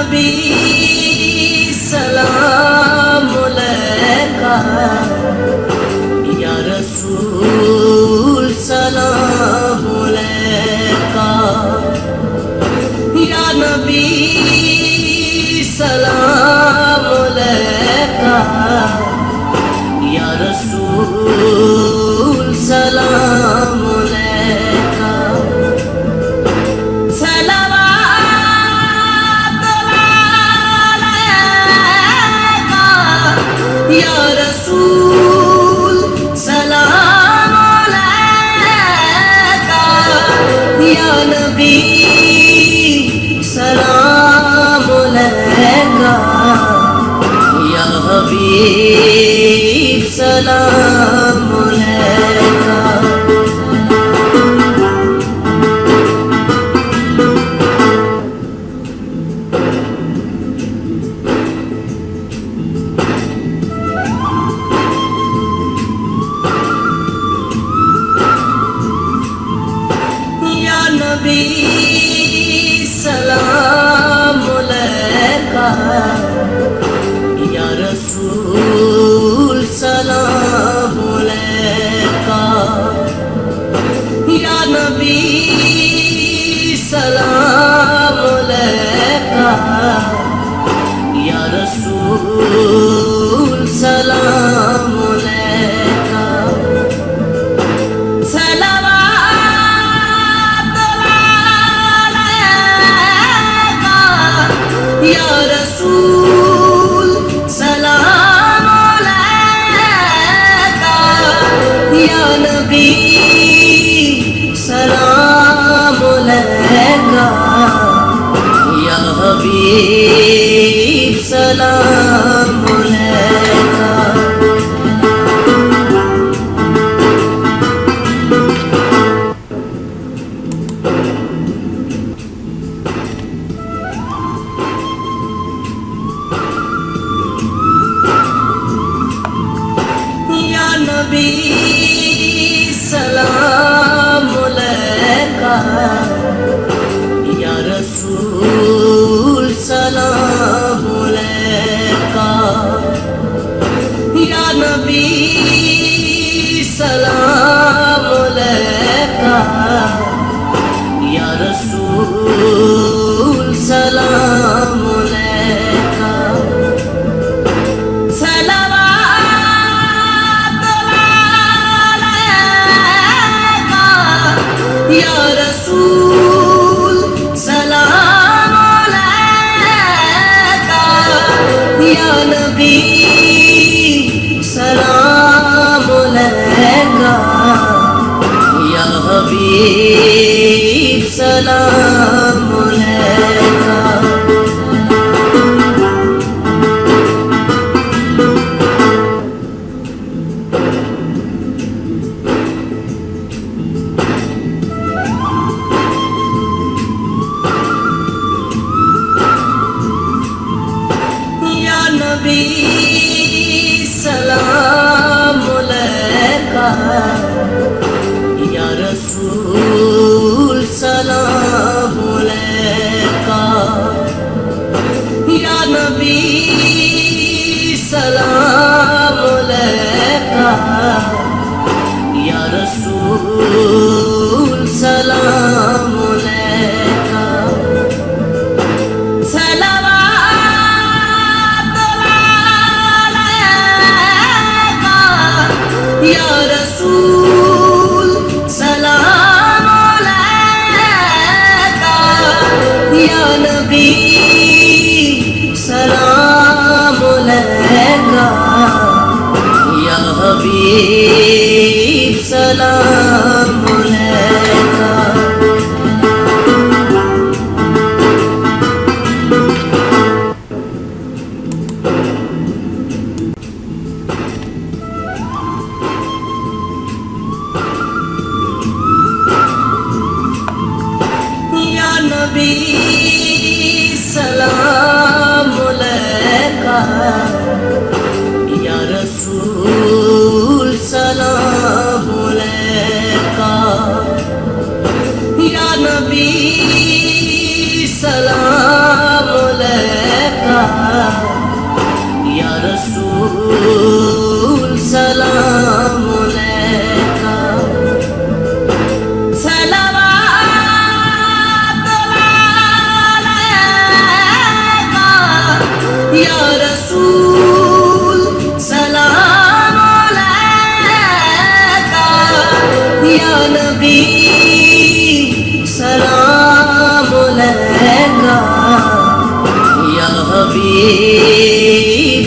नबी सलाम अलैका, या रसूल सलाम अलैका, या नबी सलाम अलैका, या रसूल सलाम अलैका। या रसूल सलाम अलैका, या नबी सलाम अलैका, या हबीब सलाम अलैका। नबी सलाम अलैका, या रसूल सलाम अलैका, या नबी सलाम अलैका, या रसूल सलाम अलैका। या रसूल सलाम अलैका, या नबी सलाम अलैका, या हबीब सलाम अलैका। नबी सलाम अलैका, या रसूल सलाम अलैका, या नबी सलाम अलैका, या रसूल सलाम अलैका। या रसूल सलाम अलैका, या नबी सलाम अलैका, या हबीब सलाम अलैका। नबी सलाम अलैका, या रसूल सलाम अलैका, या नबी सलाम अलैका, या रसूल सलाम अलैका। या रसूल सलाम अलैका, या नबी सलाम अलैका, या हबीब सलाम अलैका। नबी सलाम अलैका, या रसूल सलाम अलैका, या नबी सलाम अलैका। अलैका या रसूल सलाम अलैका सलावत अलैका या रसूल सलाम अलैका या नबी सलाम अलैका या हबीब